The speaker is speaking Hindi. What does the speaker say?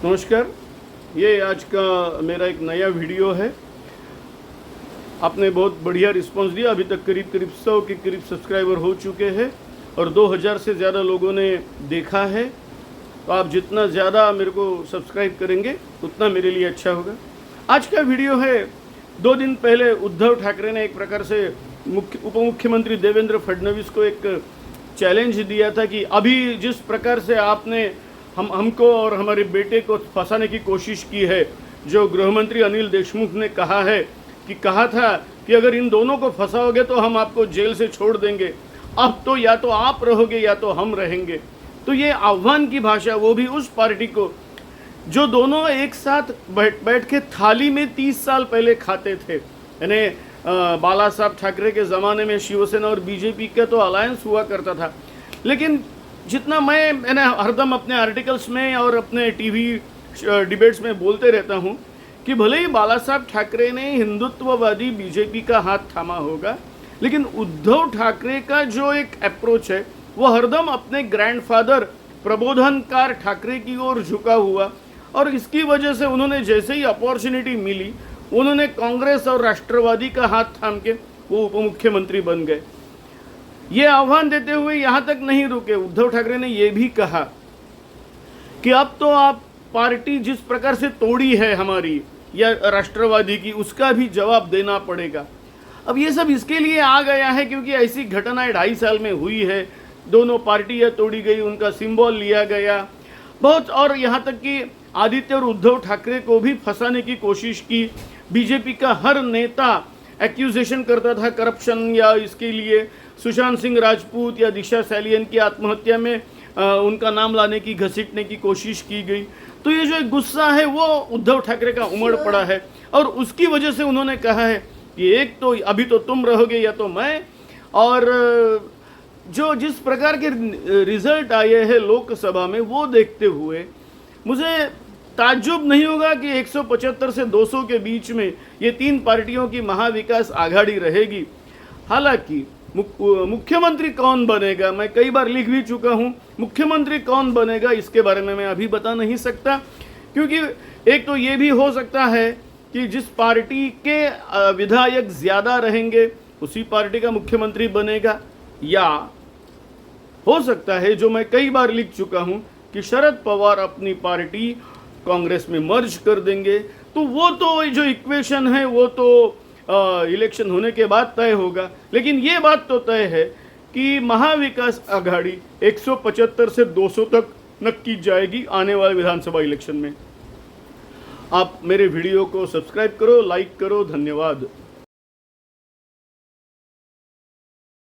नमस्कार। ये आज का मेरा एक नया वीडियो है। आपने बहुत बढ़िया रिस्पांस दिया। अभी तक करीब 100 के करीब सब्सक्राइबर हो चुके हैं और 2000 से ज़्यादा लोगों ने देखा है। तो आप जितना ज़्यादा मेरे को सब्सक्राइब करेंगे उतना मेरे लिए अच्छा होगा। आज का वीडियो है, 2 दिन पहले उद्धव ठाकरे ने एक प्रकार से उप मुख्यमंत्री देवेंद्र फडणवीस को एक चैलेंज दिया था कि अभी जिस प्रकार से आपने हमको और हमारे बेटे को फंसाने की कोशिश की है, जो गृहमंत्री अनिल देशमुख ने कहा था कि अगर इन दोनों को फंसाओगे तो हम आपको जेल से छोड़ देंगे, अब तो या तो आप रहोगे या तो हम रहेंगे। तो ये आह्वान की भाषा, वो भी उस पार्टी को जो दोनों एक साथ बैठ के थाली में 30 साल पहले खाते थे। यानी बाला साहब ठाकरे के ज़माने में शिवसेना और बीजेपी का तो अलायंस हुआ करता था, लेकिन जितना मैंने हरदम अपने आर्टिकल्स में और अपने टीवी डिबेट्स में बोलते रहता हूँ कि भले ही बाला साहब ठाकरे ने हिंदुत्ववादी बीजेपी का हाथ थामा होगा, लेकिन उद्धव ठाकरे का जो एक अप्रोच है वो हरदम अपने ग्रैंडफादर प्रबोधनकार ठाकरे की ओर झुका हुआ, और इसकी वजह से उन्होंने जैसे ही अपॉर्चुनिटी मिली उन्होंने कांग्रेस और राष्ट्रवादी का हाथ थाम के वो उप मुख्यमंत्री बन गए। ये आह्वान देते हुए यहाँ तक नहीं रुके। उद्धव ठाकरे ने ये भी कहा कि अब तो आप पार्टी जिस प्रकार से तोड़ी है हमारी या राष्ट्रवादी की, उसका भी जवाब देना पड़ेगा। अब ये सब इसके लिए आ गया है क्योंकि ऐसी घटनाएं 2.5 साल में हुई है। दोनों पार्टियां तोड़ी गई, उनका सिंबल लिया गया बहुत, और यहाँ तक कि आदित्य और उद्धव ठाकरे को भी फंसाने की कोशिश की। बीजेपी का हर नेता एक्यूजेशन करता था करप्शन या इसके लिए सुशांत सिंह राजपूत या दिशा सैलियन की आत्महत्या में उनका नाम लाने की, घसीटने की कोशिश की गई। तो ये जो एक गुस्सा है वो उद्धव ठाकरे का उमड़ पड़ा है, और उसकी वजह से उन्होंने कहा है कि एक तो अभी तो तुम रहोगे या तो मैं। और जो जिस प्रकार के रिजल्ट आए हैं लोकसभा में वो देखते हुए मुझे ताज्जुब नहीं होगा कि 175 से 200 के बीच में ये 3 पार्टियों की महाविकास आघाड़ी रहेगी। हालांकि मुख्यमंत्री कौन बनेगा, मैं कई बार लिख भी चुका हूं, मुख्यमंत्री कौन बनेगा इसके बारे में मैं अभी बता नहीं सकता, क्योंकि एक तो ये भी हो सकता है कि जिस पार्टी के विधायक ज़्यादा रहेंगे उसी पार्टी का मुख्यमंत्री बनेगा, या हो सकता है जो मैं कई बार लिख चुका हूं कि शरद पवार अपनी पार्टी कांग्रेस में मर्ज कर देंगे। तो वो तो जो इक्वेशन है वो तो इलेक्शन होने के बाद तय होगा, लेकिन ये बात तो तय है कि महाविकास आघाड़ी 175 से 200 तक नक्की जाएगी आने वाले विधानसभा इलेक्शन में। आप मेरे वीडियो को सब्सक्राइब करो, लाइक करो। धन्यवाद।